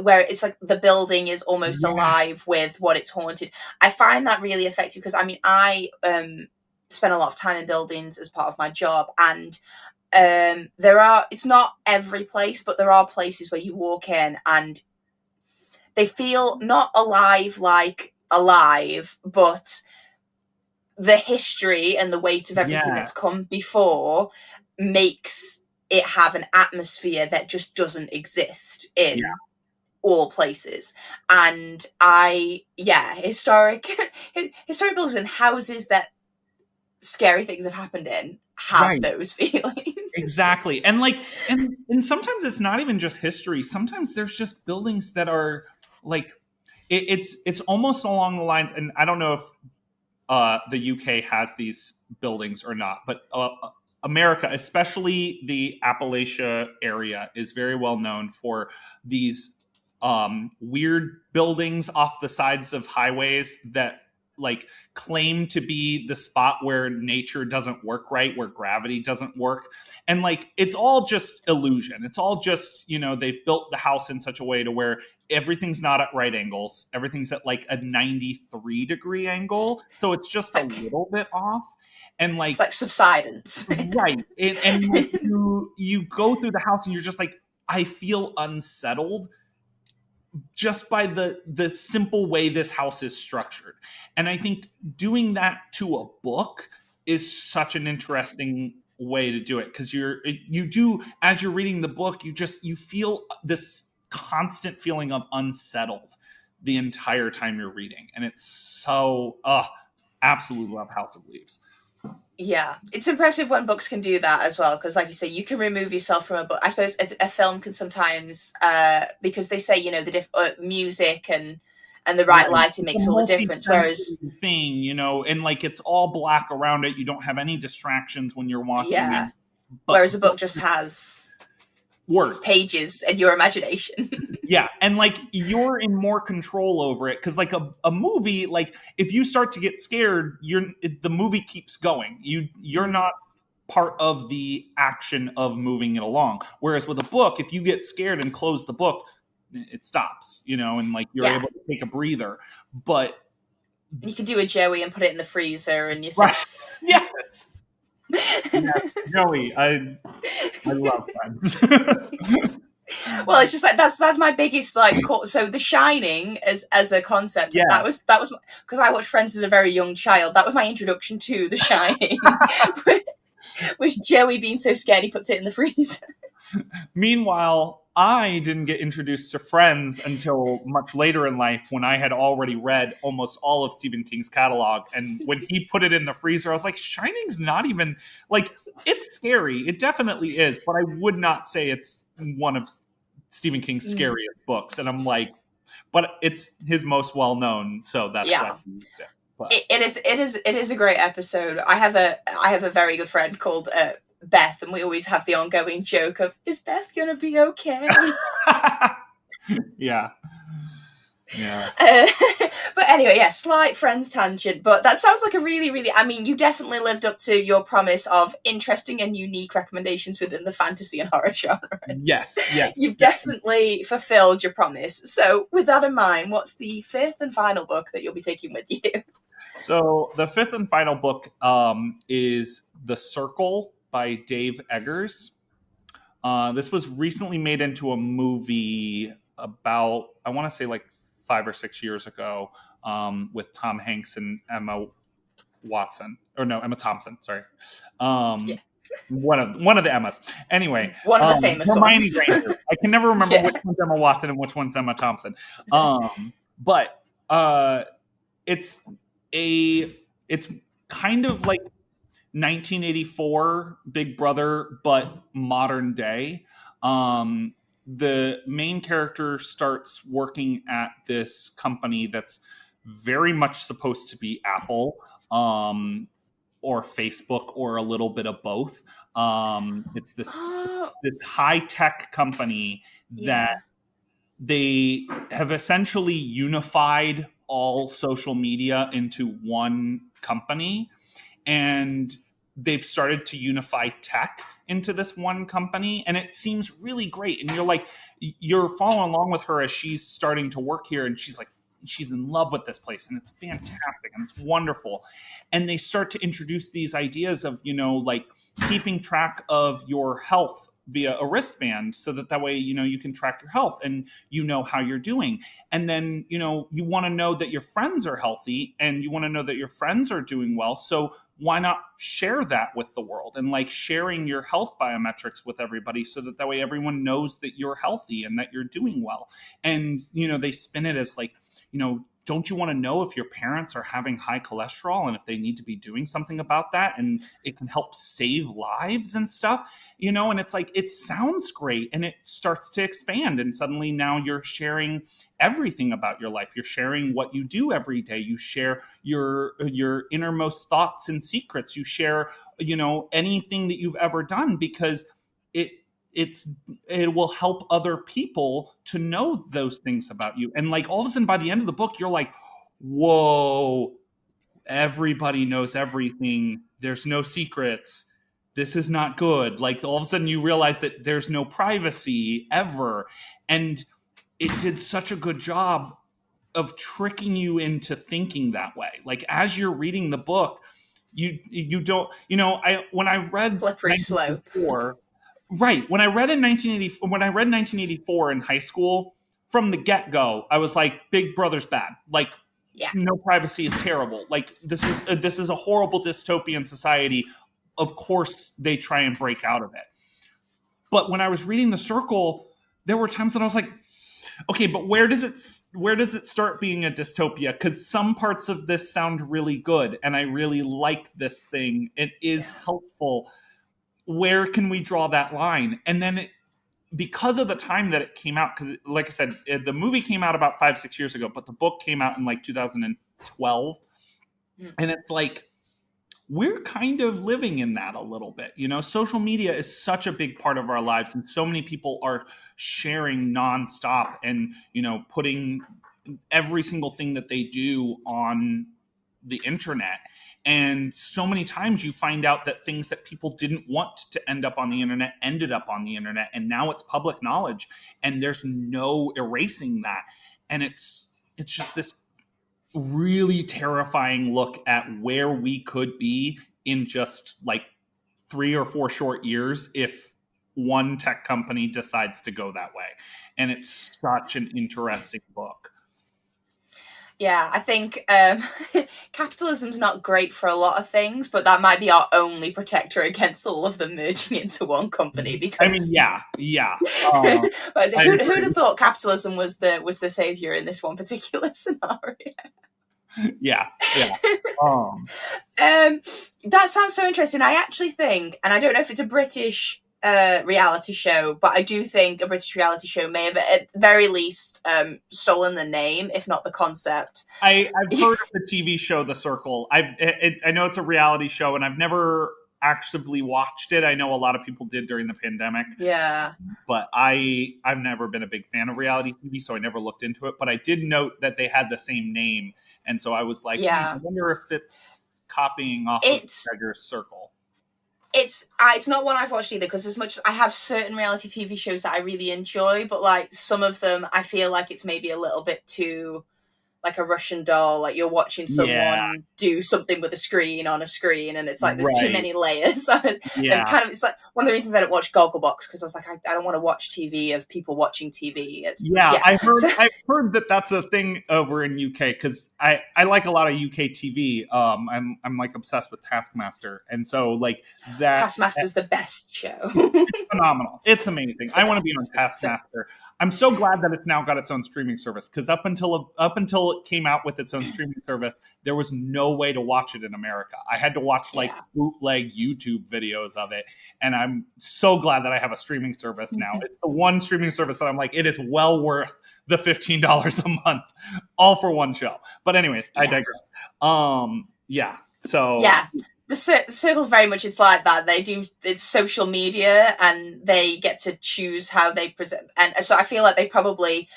where it's like the building is almost alive with what it's haunted. I find that really effective because I spend a lot of time in buildings as part of my job, and it's not every place, but there are places where you walk in and they feel not alive, but the history and the weight of everything that's come before makes it have an atmosphere that just doesn't exist in all places. And historic buildings and houses that scary things have happened in have those feelings. Exactly. And like, and sometimes it's not even just history. Sometimes there's just buildings that are like, it's almost along the lines, and I don't know if the UK has these buildings or not, but America, especially the Appalachia area, is very well known for these weird buildings off the sides of highways that like claim to be the spot where nature doesn't work right, where gravity doesn't work. And like, it's all just illusion. It's all just, they've built the house in such a way to where everything's not at right angles. Everything's at like a 93-degree angle. So it's just a little bit off. And like, it's like subsidence. Right. And like, you go through the house and you're just like, I feel unsettled just by the simple way this house is structured. And I think doing that to a book is such an interesting way to do it, because you do, as you're reading the book, you feel this constant feeling of unsettled the entire time you're reading. And it's so absolutely love House of Leaves. Yeah, it's impressive when books can do that as well, because like you say, you can remove yourself from a book. I suppose a film can sometimes, because they say, the music and the right lighting makes all the difference, whereas thing, and like it's all black around it. You don't have any distractions when you're watching it. But whereas a book just has words. It's pages and your imagination. Yeah, and like you're in more control over it because like a movie, like if you start to get scared, the movie keeps going. You're not part of the action of moving it along. Whereas with a book, if you get scared and close the book, it stops, and like you're able to take a breather. But you can do a Joey and put it in the freezer and you're right. Yes. Joey, I love Friends. Well, it's just like that's my biggest like. So The Shining as a concept, that was because I watched Friends as a very young child. That was my introduction to The Shining. was Joey being so scared he puts it in the freezer. Meanwhile, I didn't get introduced to Friends until much later in life when I had already read almost all of Stephen King's catalog. And when he put it in the freezer, I was like, Shining's not even, like, it's scary. It definitely is. But I would not say it's one of Stephen King's scariest books. And I'm like, but it's his most well-known, so that's why I used it. But It is a great episode. I have a very good friend called Beth, and we always have the ongoing joke of, is Beth gonna be okay? Yeah. But anyway, slight Friends tangent, but that sounds like a really, really, I mean, you definitely lived up to your promise of interesting and unique recommendations within the fantasy and horror genres. Yes. You've definitely fulfilled your promise. So with that in mind, what's the fifth and final book that you'll be taking with you? So the fifth and final book is The Circle by Dave Eggers. This was recently made into a movie about, I want to say like 5 or 6 years ago, with Tom Hanks and Emma Thompson. Sorry, one of the Emmas. Anyway, one of the famous Hermione ones. Granger. I can never remember which one's Emma Watson and which one's Emma Thompson. But it's kind of like 1984 Big Brother, but modern day. The main character starts working at this company that's very much supposed to be Apple, or Facebook, or a little bit of both. It's this high-tech company that they have essentially unified all social media into one company, and they've started to unify tech into this one company, and it seems really great. And you're following along with her as she's starting to work here, and she's in love with this place, and it's fantastic and it's wonderful. And they start to introduce these ideas of, like keeping track of your health via a wristband, so that way, you can track your health and how you're doing. And then, you want to know that your friends are healthy, and you want to know that your friends are doing well. So why not share that with the world, and like sharing your health biometrics with everybody, so that way everyone knows that you're healthy and that you're doing well. And, they spin it as like, don't you want to know if your parents are having high cholesterol and if they need to be doing something about that, and it can help save lives and stuff, and it's like, it sounds great, and it starts to expand, and suddenly now you're sharing everything about your life. You're sharing what you do every day. You share your innermost thoughts and secrets. You share, anything that you've ever done, because it will help other people to know those things about you. And like all of a sudden by the end of the book, you're like, whoa, everybody knows everything. There's no secrets. This is not good. Like all of a sudden you realize that there's no privacy ever. And it did such a good job of tricking you into thinking that way. Like as you're reading the book, you don't, when I read Slippery slope. Right. When I read 1984 in high school, from the get-go, I was like, Big Brother's bad. Like, no privacy is terrible. Like, this is a horrible dystopian society. Of course, they try and break out of it. But when I was reading The Circle, there were times that I was like, okay, but where does it start being a dystopia? Because some parts of this sound really good, and I really like this thing. It is helpful. Where can we draw that line? And then because of the time that it came out, because like I said, the movie came out about 5-6 years ago, but the book came out in like 2012. And it's like, we're kind of living in that a little bit. Social media is such a big part of our lives, and so many people are sharing nonstop and, putting every single thing that they do on the internet. And so many times you find out that things that people didn't want to end up on the internet ended up on the internet, and now it's public knowledge, and there's no erasing that. And it's just this really terrifying look at where we could be in just like 3 or 4 short years if one tech company decides to go that way. And it's such an interesting book. Yeah, I think capitalism's not great for a lot of things, but that might be our only protector against all of them merging into one company. Because I mean, yeah. But who'd have thought capitalism was the savior in this one particular scenario? Yeah. That sounds so interesting. I actually think, and I don't know if it's a British reality show, but I do think a British reality show may have at very least stolen the name, if not the concept. I've heard of the TV show The Circle. I know it's a reality show, and I've never actively watched it. I know a lot of people did during the pandemic. Yeah. But I've never been a big fan of reality TV, so I never looked into it. But I did note that they had the same name, and so I was like, I wonder if it's copying off of Gregor's Circle. It's not one I've watched either, because as much as I have certain reality TV shows that I really enjoy, but like some of them I feel like it's maybe a little bit too like a Russian doll, like you're watching someone do something with a screen on a screen, and it's like there's too many layers. And kind of, it's like one of the reasons I don't watch Gogglebox, because I was like, I don't want to watch TV of people watching TV. I've heard that that's a thing over in UK, because I like a lot of UK TV. I'm like obsessed with Taskmaster, and so like that Taskmaster's the best show. It's phenomenal. It's amazing. I want to be on Taskmaster. I'm so glad that it's now got its own streaming service, because up until it came out with its own streaming service, there was no way to watch it in America. I had to watch bootleg YouTube videos of it, and I'm so glad that I have a streaming service now. It's the one streaming service that I'm like, it is well worth the $15 a month, all for one show. But anyway, I digress. The Circle's very much, it's like that. It's social media, and they get to choose how they present. And so I feel like they probably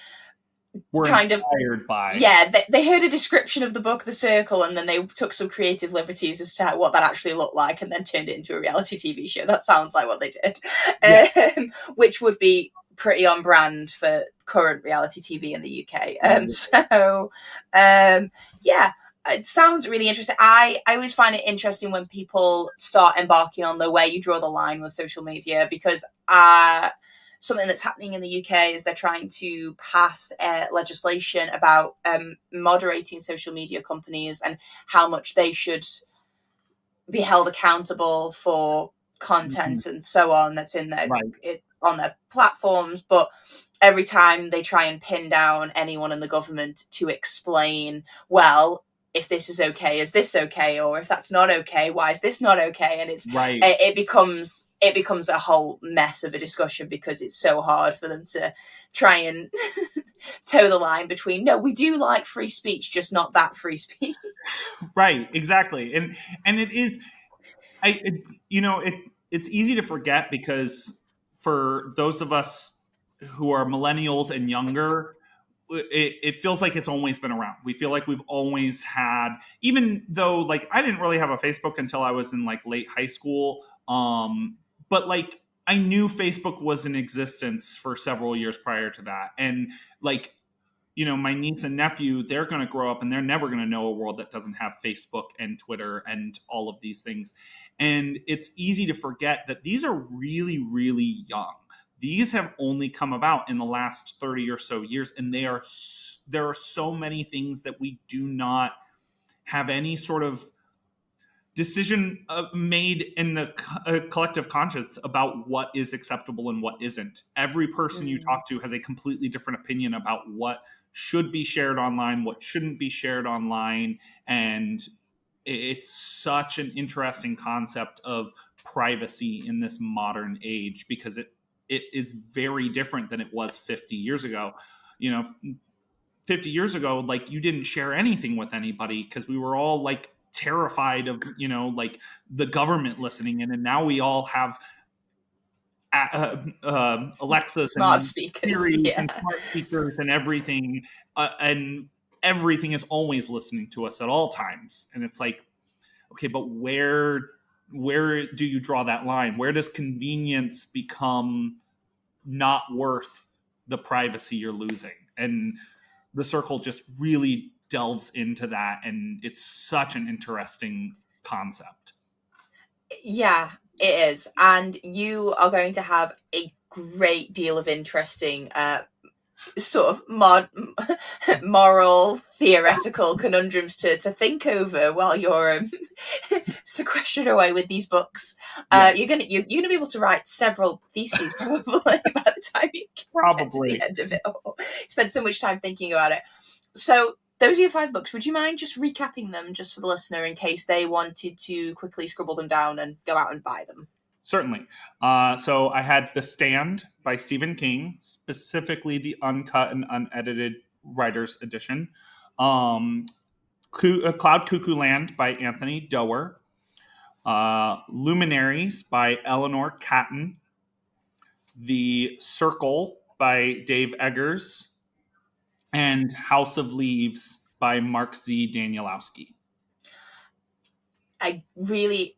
were inspired by. Yeah, they heard a description of the book, The Circle, and then they took some creative liberties as to what that actually looked like, and then turned it into a reality TV show. That sounds like what they did. Which would be pretty on brand for current reality TV in the UK. It sounds really interesting. I always find it interesting when people start embarking on the where you draw the line with social media, because something that's happening in the UK is they're trying to pass legislation about moderating social media companies and how much they should be held accountable for content and so on that's in their on their platforms. But every time they try and pin down anyone in the government to explain, well, if this is okay, is this okay? Or if that's not okay, why is this not okay? And it becomes a whole mess of a discussion, because it's so hard for them to try and toe the line between, no, we do like free speech, just not that free speech. Right, exactly. And it is, it's easy to forget, because for those of us who are millennials and younger, it feels like it's always been around. We feel like we've always had, even though like I didn't really have a Facebook until I was in like late high school. But like I knew Facebook was in existence for several years prior to that. And like, my niece and nephew, they're going to grow up and they're never going to know a world that doesn't have Facebook and Twitter and all of these things. And it's easy to forget that these are really, really young. These have only come about in the last 30 or so years, and there are so many things that we do not have any sort of decision made in the collective conscience about what is acceptable and what isn't. Every person you talk to has a completely different opinion about what should be shared online, what shouldn't be shared online, and it's such an interesting concept of privacy in this modern age, because it is very different than it was 50 years ago. 50 years ago, like you didn't share anything with anybody because we were all like terrified of, like the government listening in, and now we all have Alexas Smart and speakers, Siris yeah. and smart speakers and everything is always listening to us at all times. And it's like, okay, but where do you draw that line? Where does convenience become not worth the privacy you're losing? And the Circle just really delves into that, and it's such an interesting concept. Yeah, it is. And you are going to have a great deal of interesting sort of moral, theoretical conundrums to think over while you're sequestered away with these books. Yeah. You're gonna be able to write several theses probably by the time you get to the end of it all. Spend so much time thinking about it. So those are your 5 books. Would you mind just recapping them just for the listener in case they wanted to quickly scribble them down and go out and buy them? Certainly. So I had The Stand by Stephen King, specifically the uncut and unedited writer's edition. Cloud Cuckoo Land by Anthony Doerr. Luminaries by Eleanor Catton. The Circle by Dave Eggers. And House of Leaves by Mark Z. Danielewski. I really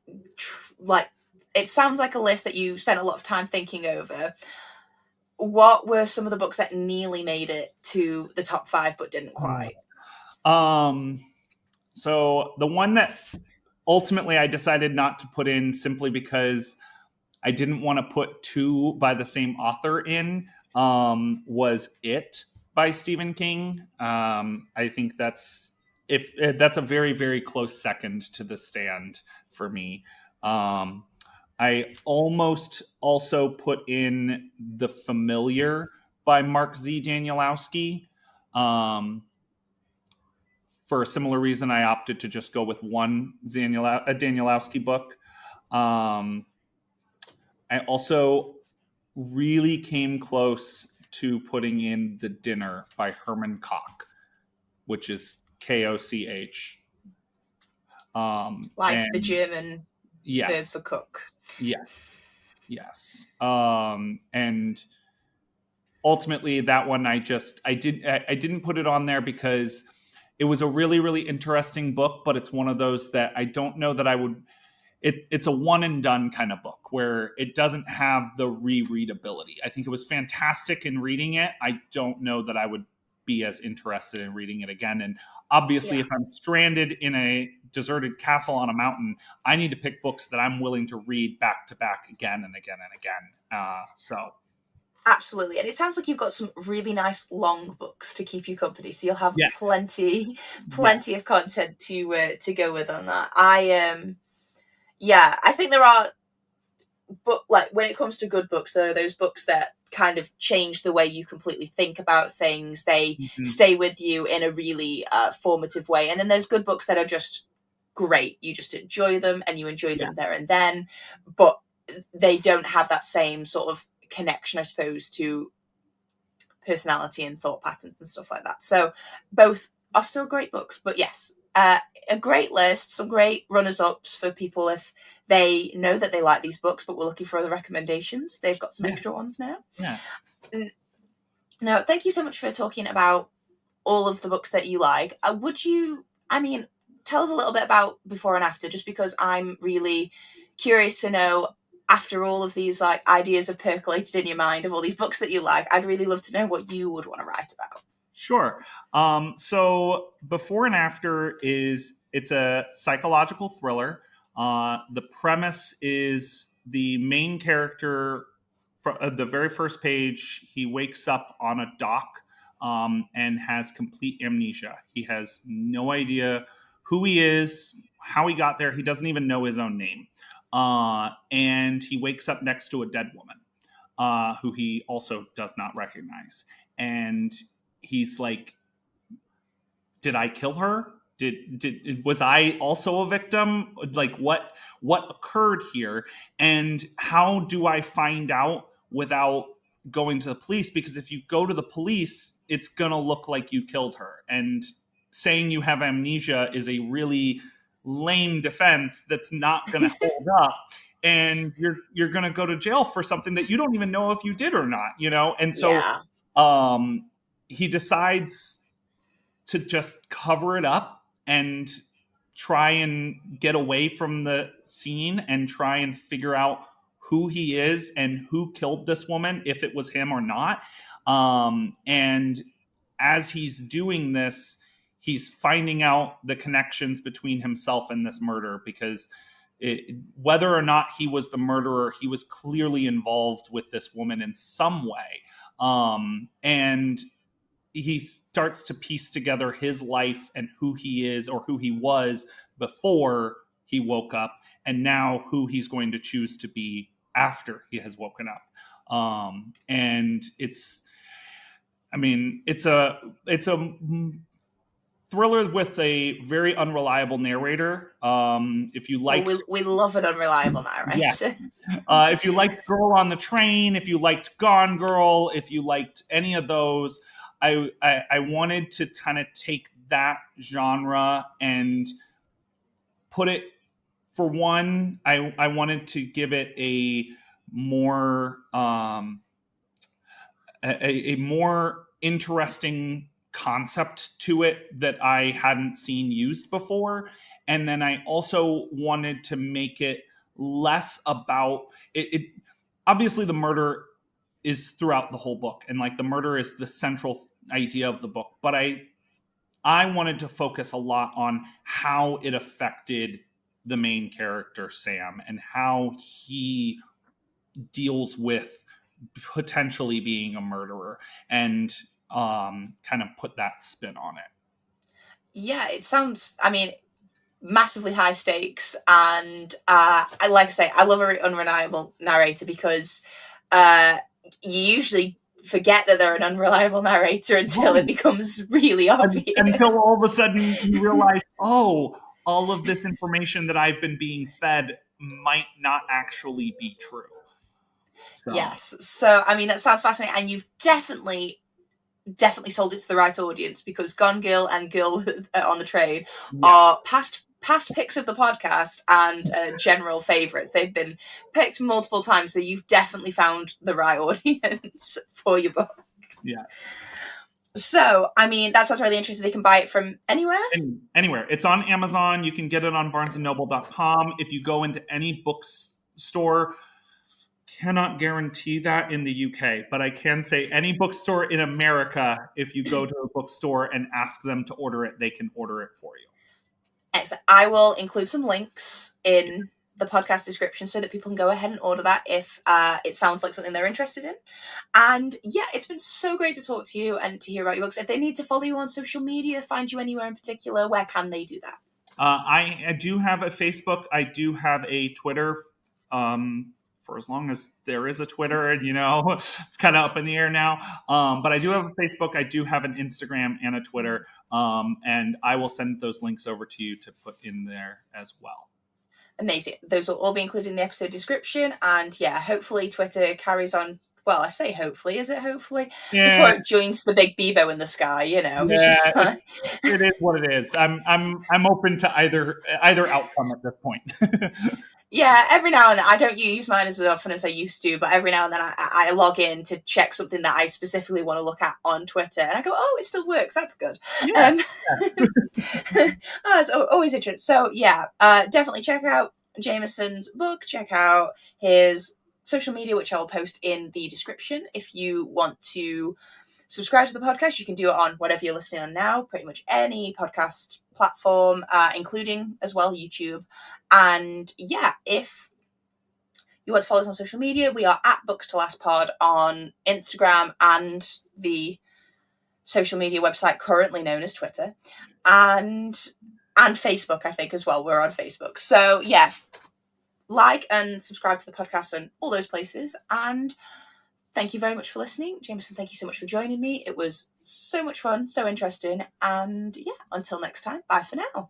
it sounds like a list that you spent a lot of time thinking over. What were some of the books that nearly made it to the top 5 but didn't quite? So the one that ultimately I decided not to put in simply because I didn't want to put 2 by the same author in was It by Stephen King. I think that's a very, very close second to The Stand for me. I almost also put in The Familiar by Mark Z. Danielewski. For a similar reason, I opted to just go with one Danielewski book. I also really came close to putting in The Dinner by Herman Koch, which is Koch. The German verb for cook. Yes. And ultimately, that one I didn't put it on there because it was a really, really interesting book, but it's one of those that I don't know that I would. It's a one and done kind of book where it doesn't have the rereadability. I think it was fantastic in reading it. I don't know that I would be as interested in reading it again. And obviously, if I'm stranded in a deserted castle on a mountain, I need to pick books that I'm willing to read back to back again and again and again. Absolutely. And it sounds like you've got some really nice long books to keep you company. So you'll have plenty of content to go with on that. I think there are, but like when it comes to good books, there are those books that kind of change the way you completely think about things. They stay with you in a really formative way. And then there's good books that are just great. You just enjoy them and you enjoy them there and then, but they don't have that same sort of connection, I suppose, to personality and thought patterns and stuff like that. So both are still great books, but yes, a great list, some great runners-ups for people if they know that they like these books but we're looking for other recommendations. They've got some extra ones now. Now, thank you so much for talking about all of the books that you like. Tell us a little bit about before and after, just because I'm really curious to know, after all of these like ideas have percolated in your mind of all these books that you like, I'd really love to know what you would want to write about. Sure. So before and after it's a psychological thriller. The premise is the main character, from the very first page, he wakes up on a dock and has complete amnesia. He has no idea who he is, how he got there. He doesn't even know his own name. And he wakes up next to a dead woman who he also does not recognize. And he's like, did I kill her? Was I also a victim? Like what occurred here? And how do I find out without going to the police? Because if you go to the police, it's going to look like you killed her. And saying you have amnesia is a really lame defense that's not going to hold up, and you're going to go to jail for something that you don't even know if you did or not, And so he decides to just cover it up and try and get away from the scene and try and figure out who he is and who killed this woman, if it was him or not. And as he's doing this, he's finding out the connections between himself and this murder, because whether or not he was the murderer, he was clearly involved with this woman in some way. And he starts to piece together his life and who he is, or who he was before he woke up, and now who he's going to choose to be after he has woken up. And it's a thriller with a very unreliable narrator. If you like, we love an unreliable narrator. Yes. If you liked Girl on the Train, if you liked Gone Girl, if you liked any of those, I wanted to kind of take that genre and put it, for one, I wanted to give it a more a more interesting concept to it that I hadn't seen used before. And then I also wanted to make it less about it. Obviously, the murder is throughout the whole book, and like the murder is the central idea of the book, but I wanted to focus a lot on how it affected the main character Sam, and how he deals with potentially being a murderer, and kind of put that spin on it. Yeah, it sounds, massively high stakes, and I like I say, I love an unreliable narrator, because you usually forget that they're an unreliable narrator until it becomes really obvious. Until all of a sudden you realize, oh, all of this information that I've been being fed might not actually be true. So. Yes. So, that sounds fascinating, and you've definitely sold it to the right audience, because Gone Girl and Girl on the Train are past picks of the podcast and general favorites. They've been picked multiple times, so you've definitely found the right audience for your book. Yeah. So, that sounds really interesting. They can buy it from anywhere? Anywhere. It's on Amazon. You can get it on barnesandnoble.com. If you go into any bookstore, cannot guarantee that in the UK, but I can say any bookstore in America, if you go to a bookstore and ask them to order it, they can order it for you. Excellent. I will include some links in the podcast description so that people can go ahead and order that if it sounds like something they're interested in. And yeah, it's been so great to talk to you and to hear about your books. If they need to follow you on social media, find you anywhere in particular, where can they do that? I do have a Facebook. I do have a Twitter. For as long as there is a Twitter, and it's kind of up in the air now. But I do have a Facebook, I do have an Instagram and a Twitter, and I will send those links over to you to put in there as well. Amazing. Those will all be included in the episode description, and yeah, hopefully Twitter carries on. Well, I say hopefully. Is it hopefully? Yeah. Before it joins the big Bebo in the sky, Yeah, it is what it is. I'm open to either outcome at this point. Yeah, every now and then, I don't use mine as often as I used to, but every now and then I log in to check something that I specifically want to look at on Twitter, and I go, oh, it still works, that's good. Yeah. It's always interesting. So yeah, definitely check out Jamison's book, check out his social media, which I'll post in the description. If you want to subscribe to the podcast, you can do it on whatever you're listening on now, pretty much any podcast platform, including as well YouTube. And yeah, if you want to follow us on social media, we are at Books to Last Pod on Instagram and the social media website currently known as Twitter, and Facebook, I think, as well. We're on Facebook. So yeah, like and subscribe to the podcast on all those places. And thank you very much for listening. Jamison, thank you so much for joining me. It was so much fun, so interesting. And yeah, until next time, bye for now.